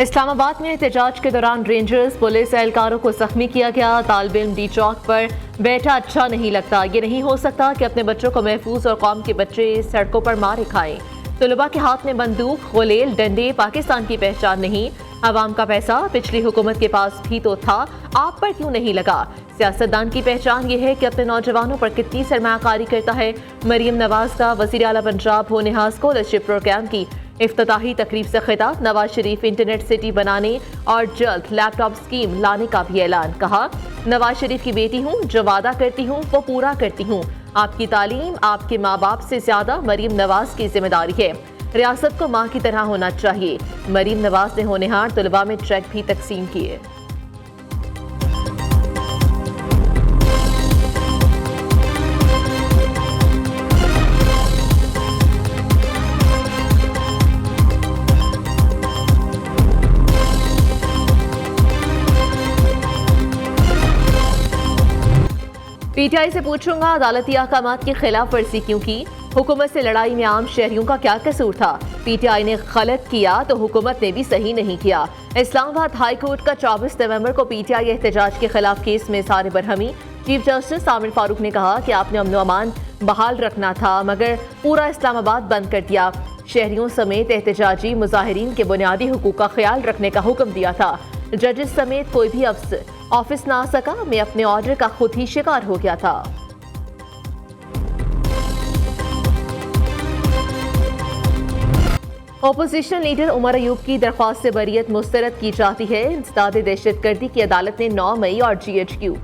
इस्लामाबाद में एहतजाज के दौरान रेंजर्स पुलिस एहलकारों को जख्मी किया गया। तालिब इल्म डी चौक पर बैठा अच्छा नहीं लगता। ये नहीं हो सकता कि अपने बच्चों को महफूज और कौम के बच्चे सड़कों पर मारे खाएं। तलबा के हाथ में बंदूक, गुलेल, डंडे पाकिस्तान की पहचान नहीं। अवाम का पैसा पिछली हुकूमत के पास भी तो था, आप पर क्यों नहीं लगा? सियासतदान की पहचान ये है कि अपने नौजवानों पर कितनी सरमायाकारी करता है। मरीम नवाज का वज़ीर आला पंजाब होनेहार स्कॉलरशिप प्रोग्राम की इफ्तिताही तकरीब से खिताब। नवाज शरीफ इंटरनेट सिटी बनाने और जल्द लैपटॉप स्कीम लाने का भी ऐलान। कहा, नवाज शरीफ की बेटी हूँ, जो वादा करती हूँ वो पूरा करती हूँ। आपकी तालीम आपके माँ बाप से ज्यादा मरीम नवाज की जिम्मेदारी है। रियासत को माँ की तरह होना चाहिए। मरीम नवाज ने होनेहार तलबा में चेक भी तकसीम किए। पीटीआई से पूछूंगा, अदालती अहकामात की खिलाफ वर्जी क्यों की? हुकूमत से लड़ाई में आम शहरियों का क्या कसूर था? पीटीआई ने गलत किया तो हुकूमत ने भी सही नहीं किया। इस्लामाबाद हाई कोर्ट का 24 नवंबर को पीटीआई एहतजाज के खिलाफ केस में सारे बरहमी। चीफ जस्टिस आमिर फारूक ने कहा कि आपने अमन अमान बहाल रखना था, मगर पूरा इस्लामाबाद बंद कर दिया। शहरियों समेत एहतजाजी मुजाहिरीन के बुनियादी हुकूक का ख्याल रखने का हुक्म दिया था। जजेस समेत कोई भी अफसर ऑफिस ना आ सका। मैं अपने ऑर्डर का खुद ही शिकार हो गया था। ओपोजिशन लीडर उमर अयूब की दरख्वास्त से बरियत मुस्तरद की जाती है। इंसदाद दहशतगर्दी की अदालत ने 9 मई और GHQ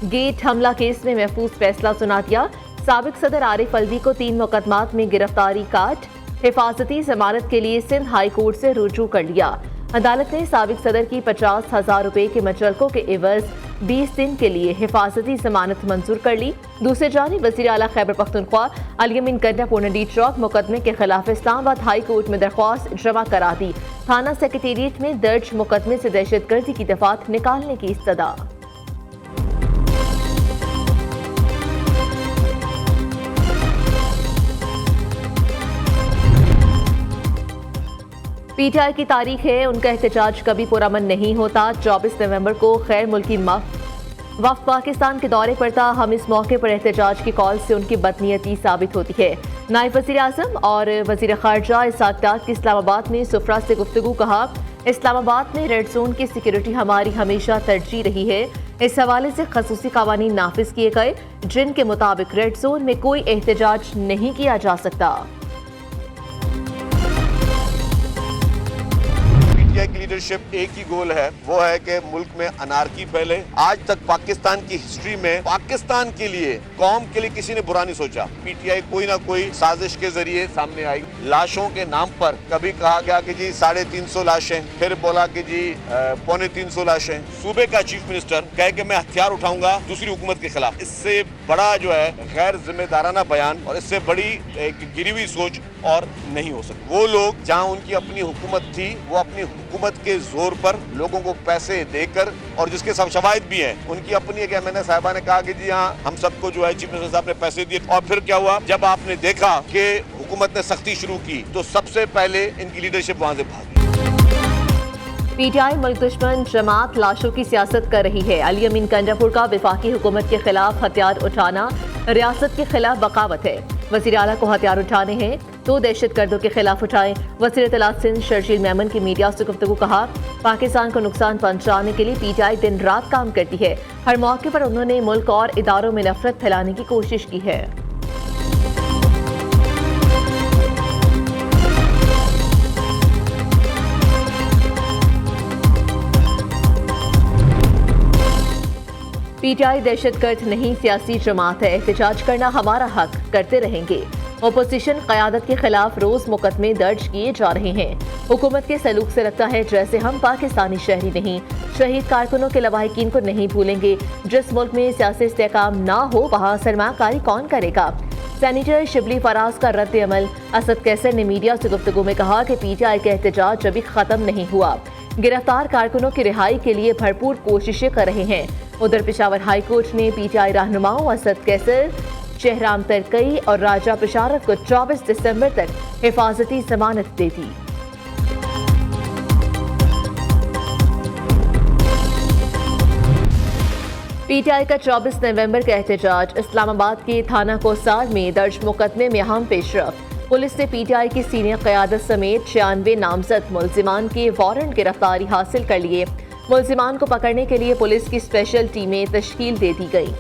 गेट हमला केस में महफूज फैसला सुना दिया। साबिक सदर आरिफ अलवी को 3 मुकदमात में गिरफ्तारी काट हिफाजती जमानत के लिए सिंध हाई कोर्ट से रुजू कर लिया। अदालत ने साबिक सदर की 50,000 रुपए के मचलकों के एवज 20 दिन के लिए हिफाजती जमानत मंजूर कर ली। दूसरी जानिब वज़ीर आला खैबर पख्तूनख्वा अली अमीन कंडा पूर्णडी चौक मुकदमे के खिलाफ इस्लामाबाद हाई कोर्ट में दरख्वास्त जमा करा दी। थाना सेक्रेटेरिएट में दर्ज मुकदमे से दहशतगर्दी की दफात निकालने की इस्तदा। पीटीआई की तारीख है, उनका एहतजाज कभी पुरअमन नहीं होता। 24 नवंबर को गैर मुल्की वफ़द पाकिस्तान के दौरे पर था। हम इस मौके पर एहतजाज की कॉल से उनकी बदनीयती साबित होती है। नायब वज़ीर आज़म और वज़ीर ख़ारजा इसाक डार की इस्लामाबाद में सुफरा से गुफ्तगू। कहा, इस्लामाबाद में रेड जोन की सिक्योरिटी हमारी हमेशा तरजीह रही है। इस हवाले से खसूसी कानून नाफिज किए गए जिनके मुताबिक रेड जोन में कोई एहतजाज नहीं किया जा सकता। की लीडरशिप एक ही गोल है, वो है कि मुल्क में अनारकी फैले। आज तक पाकिस्तान की हिस्ट्री में पाकिस्तान के लिए, कौम के लिए किसी ने बुरा नहीं सोचा। पीटीआई कोई ना कोई साजिश के जरिए सामने आई। लाशों के नाम पर कभी कहा गया कि जी 350 लाशें, फिर बोला कि जी 250 लाशें। सूबे का चीफ मिनिस्टर कहे कि मैं हथियार उठाऊंगा दूसरी हुकूमत के खिलाफ। इससे बड़ा जो है गैर जिम्मेदाराना बयान और इससे बड़ी एक गिरी हुई सोच और नहीं हो सकती। वो लोग जहाँ उनकी अपनी हुकूमत थी, वो अपनी हुकूमत के जोर पर लोगों को पैसे देकर, और जिसके सब शवाहिद भी हैं, उनकी अपनी एक एमएनए साहिबा ने कहा कि जी हाँ हम सबको जो है चीफ मिनिस्टर साहब ने पैसे दिए। और फिर क्या हुआ, जब आपने देखा कि हुकूमत ने सख्ती शुरू की तो सबसे पहले इनकी लीडरशिप वहां से भागी। पीटीआई मुल्क दुश्मन जमात लाशों की सियासत कर रही है। अली अमीन कंडापुर का विफाकी हुकूमत के खिलाफ हथियार उठाना रियासत के खिलाफ बगावत है। वज़ीर आला को हथियार उठाने हैं तो दहशतगर्दों के खिलाफ उठाएं। वज़ीर इत्तलात सिंध शर्जील मेमन की मीडिया से गुफ्तगू। कहा, पाकिस्तान को नुकसान पहुंचाने के लिए पीटीआई दिन रात काम करती है। हर मौके पर उन्होंने मुल्क और इदारों में नफरत फैलाने की कोशिश की है। पीटीआई दहशतगर्द नहीं, सियासी जमात है। एहतजाज करना हमारा हक, करते रहेंगे। ओपोजिशन क़यादत के खिलाफ रोज मुकदमे दर्ज किए जा रहे हैं। हुकूमत के सलूक से लगता है जैसे हम पाकिस्तानी शहरी नहीं। शहीद कारकुनों के लवाहिकीन को नहीं भूलेंगे। जिस मुल्क में सियासी इस्तेहकाम ना हो वहाँ सरमायाकारी कौन करेगा? सेनेटर शिबली फराज का रद्द अमल। असद कैसर ने मीडिया से गुफ्तगू में कहा कि पीटीआई का एहतजाज अभी खत्म नहीं हुआ। गिरफ्तार कारकुनों की रिहाई के लिए भरपूर कोशिशें कर रहे हैं। उधर पेशावर हाई कोर्ट ने पीटीआई रहनुमाओं असद कैसर, शहराम तरकई और राजा पिशारत को 24 दिसंबर तक हिफाजती जमानत दे दी। पीटीआई का 24 नवंबर का एहतजाज। इस्लामाबाद के थाना कोसार में दर्ज मुकदमे में अहम पेशरफ। पुलिस ने पीटीआई की सीनियर क़यादत समेत 96 नामजद मुल्जिमान के वारंट गिरफ्तारी हासिल कर लिए। मुल्जिमान को पकड़ने के लिए पुलिस की स्पेशल टीमें तश्कील दे दी गई।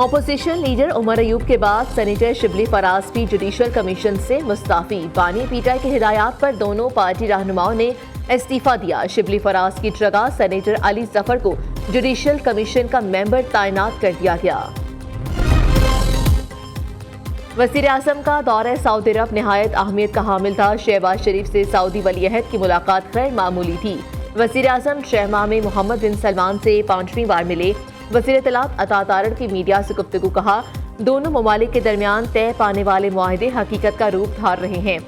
ऑपोजिशन लीडर उमर अयूब के बाद सेनेटर शिबली फराज भी जुडिशल कमीशन से मुस्ताफी। बानी पीटीआई की हिदायत पर दोनों पार्टी रहनुमाओं ने इस्तीफा दिया। शिबली फराज की जगह सेनेटर अली जफर को जुडिशल कमीशन का मेंबर तैनात कर दिया गया। वज़ीर आज़म का दौरा सऊदी अरब निहायत अहमियत का हामिल था। शहबाज शरीफ से सऊदी वली-ए-अहद की मुलाकात गैर मामूली थी। वज़ीर आज़म शहमा में मोहम्मद बिन सलमान से 5वीं बार मिले। वज़ीर इत्तलात अता तारड़ की मीडिया से गुफ्तगू कहा, दोनों ममालिक के दरमियान तय पाने वाले मुआहदे हकीकत का रूप धार रहे हैं।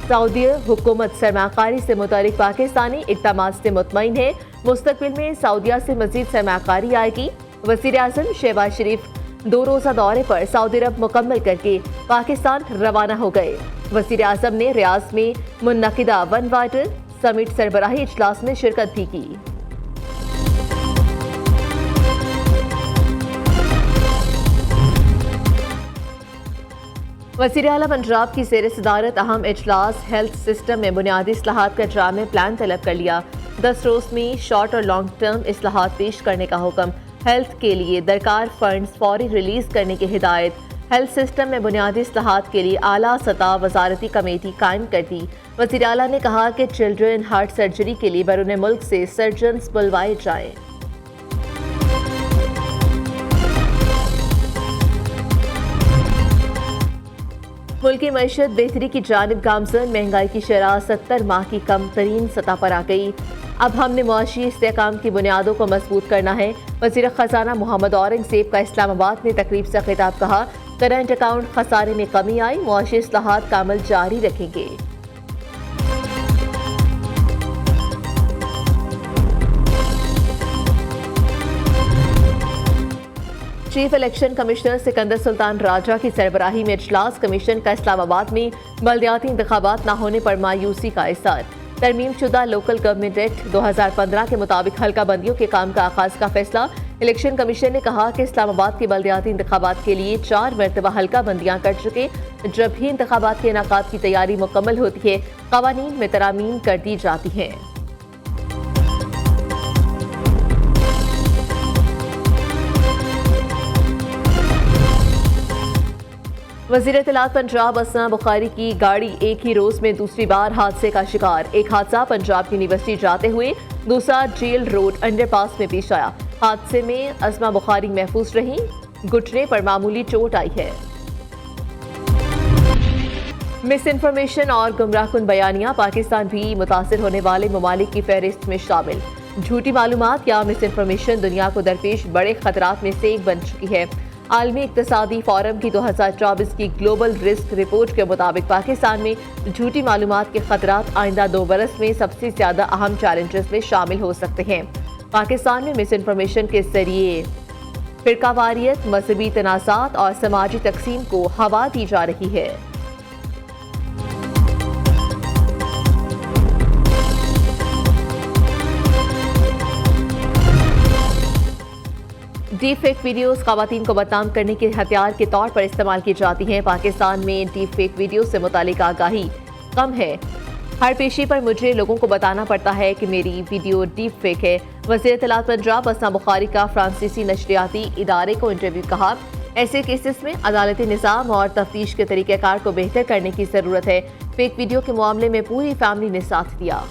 सऊदी हुकूमत सरमाकारी से मुतालिक पाकिस्तानी इक़दामात से मुतमईन है। मुस्तकबिल में सऊदिया से मजीद सरमाकारी आएगी। वज़ीर आज़म शहबाज शरीफ 2 रोज़ा दौरे पर सऊदी अरब मुकम्मल करके पाकिस्तान रवाना हो गए। वज़ीर आज़म ने रियाद में मुनक़िदा वन वाटर समिट सरबराही इजलास में शिरकत भी की। वज़ीर आला पंजाब की ज़ेर सदारत अहम इजलास। हेल्थ सिस्टम में बुनियादी इस्लाहात का जामे प्लान तलब कर लिया। 10 रोज़ में शॉर्ट और लॉन्ग टर्म इस्लाहात पेश करने का हुक्म। हेल्थ के लिए दरकार फंड्स फौरी रिलीज करने की हिदायत। हेल्थ सिस्टम में बुनियादी इस्लाहात के लिए आला सतह वजारती कमेटी कायम कर दी। वज़ीर आला ने कहा कि चिल्ड्रन हार्ट सर्जरी के लिए बैरून मुल्क से सर्जन्स बुलवाए जाएं। मुल्क की मईशत बेहतरी की जानिब गामजन। महंगाई की शरह 70 माह की कम तरीन सतह पर आ गई। अब हमने मुआशी इस्तेहकाम की बुनियादों को मजबूत करना है। वज़ीर ख़जाना मोहम्मद औरंगज़ेब का इस्लामाबाद में तकरीब से खिताब। कहा, करंट अकाउंट खसारे में कमी आई, मुआशी इस्लाहात का अमल जारी रखेंगे। Chief election commissioner Sikandar Sultan Raja की सरबराही में इजलास। कमीशन का इस्लामाबाद में बल्दियाती इंतखाबात न होने पर मायूसी का इज़हार। तरमीम शुदा लोकल गवर्नमेंट एक्ट 2015 के मुताबिक हल्का बंदियों के काम का आगाज का फैसला। इलेक्शन कमीशन ने कहा कि इस्लामाबाद के बल्दियाती इंतखाबात के लिए 4 मरतबा हल्का बंदियां कर चुके। जब भी इंतखाबात के इनाकात की तैयारी मुकम्मल होती है, कवानीन में तरामीम कर दी जाती हैं। वज़ीर इत्तलात पंजाब असना बुखारी की गाड़ी एक ही रोज में दूसरी बार हादसे का शिकार। एक हादसा पंजाब यूनिवर्सिटी जाते हुए, दूसरा जेल रोड अंडरपास में पेश आया। हादसे में असमा बुखारी महफूज रही, घुटने पर मामूली चोट आई है। मिस इन्फॉर्मेशन और गुमराहकुन बयानियां। पाकिस्तान भी मुतासिर होने वाले ममालिक की फहरिस्त में शामिल। झूठी मालूमात या मिस इन्फॉर्मेशन दुनिया को दरपेश बड़े खतरात में से एक बन चुकी है। आलमी इक्तसादी फोरम की 2024 की ग्लोबल रिस्क रिपोर्ट के मुताबिक पाकिस्तान में झूठी मालूमात के खतरात आइंदा 2 बरस में सबसे ज्यादा अहम चैलेंजेस में शामिल हो सकते हैं। पाकिस्तान में मिस इन्फॉर्मेशन के जरिए फिरकावारियत, मजहबी तनाज़ात और समाजी तकसीम को हवा दी जा रही है। डीप फेक वीडियोस ख़वातीन को बदनाम करने के हथियार के तौर पर इस्तेमाल की जाती हैं। पाकिस्तान में डीप फेक वीडियो से मुतालिक आगाही कम है। हर पेशी पर मुझे लोगों को बताना पड़ता है कि मेरी वीडियो डीप फेक है। वज़ीर इत्तलात पंजाब असना बुखारी का फ्रांसीसी नशरियाती इदारे को इंटरव्यू। कहा, ऐसे केसेस में अदालती निज़ाम और तफ्तीश के तरीक़ेकार को बेहतर करने की ज़रूरत है। फेक वीडियो के मामले में पूरी फैमिली ने साथ दिया।